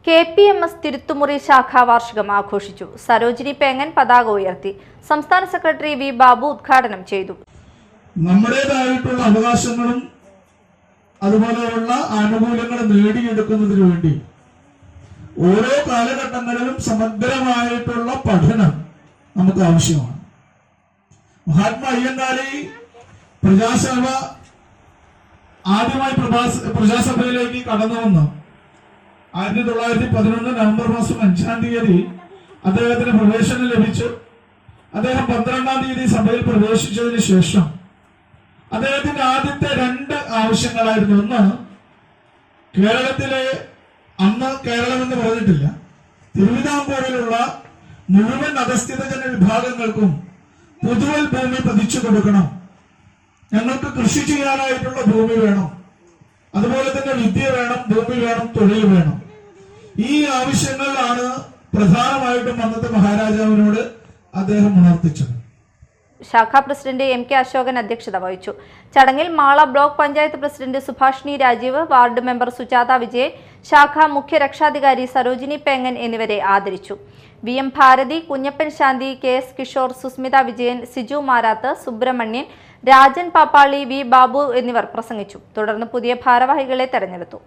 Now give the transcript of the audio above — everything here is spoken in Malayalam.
KPMS തിരുത്തുമുറി ശാഖ വാർഷികം ആഘോഷിച്ചു. സരോജിനി പേങ്ങൻ പതാക ഉയർത്തി. സംസ്ഥാന സെക്രട്ടറി വി ബാബു ഉദ്ഘാടനം ചെയ്തു. നമ്മുടേതായിട്ടുള്ള അവകാശങ്ങളും അതുപോലെയുള്ള ആനുകൂല്യങ്ങളും നേടിയെടുക്കുന്നതിന് വേണ്ടി ഓരോ കാലഘട്ടങ്ങളിലും സമഗ്രമായിട്ടുള്ള പഠനം നമുക്ക് ആവശ്യമാണ്. മഹാത്മാ അയ്യങ്കാളി പ്രജാസഭ ആദ്യമായി പ്രജാസഭയിലേക്ക് കടന്നു വന്നു 1911 നവംബർ മാസം 5-ാം തീയതി അദ്ദേഹത്തിന് പ്രവേശനം ലഭിച്ചു. അദ്ദേഹം 12-ാം തീയതി സഭയിൽ പ്രവേശിച്ചതിന് ശേഷം അദ്ദേഹത്തിന്റെ ആദ്യത്തെ 2 ആവശ്യങ്ങളായിരുന്നു. ഒന്ന്, കേരളത്തിലെ, അന്ന് കേരളം എന്ന് പറഞ്ഞിട്ടില്ല, തിരുവിതാംകൂറിലുള്ള മുഴുവൻ അധസ്ഥിത ജനവിഭാഗങ്ങൾക്കും പൊതുവൽ ഭൂമി പതിച്ചു കൊടുക്കണം. ഞങ്ങൾക്ക് കൃഷി ചെയ്യാനായിട്ടുള്ള ഭൂമി വേണം, അതുപോലെ തന്നെ വിദ്യ വേണം, ഭൂമി വേണം, തൊഴിൽ വേണം. ഈ ആവശ്യങ്ങളിലാണ് പ്രധാനമായിട്ടും അന്നത്തെ മഹാരാജാവിനോട് അദ്ദേഹം ഉണർത്തിച്ചത്. ശാഖാ പ്രസിഡന്റ് MK അശോകൻ അധ്യക്ഷത വഹിച്ചു. ചടങ്ങിൽ Mala block panchayat president Subhashini Rajeev, ward member Sujatha Vijayan, ശാഖാ മുഖ്യ രക്ഷാധികാരി സരോജിനി പേങ്ങൻ എന്നിവരെ ആദരിച്ചു. VM Bharathi, Kunjappan Shanthi, KS Kishore, Susmitha Vijayan, Siju Marath, Subramanian, Rajan Pappali, V Babu എന്നിവർ പ്രസംഗിച്ചു. തുടർന്ന് പുതിയ ഭാരവാഹികളെ തെരഞ്ഞെടുത്തു.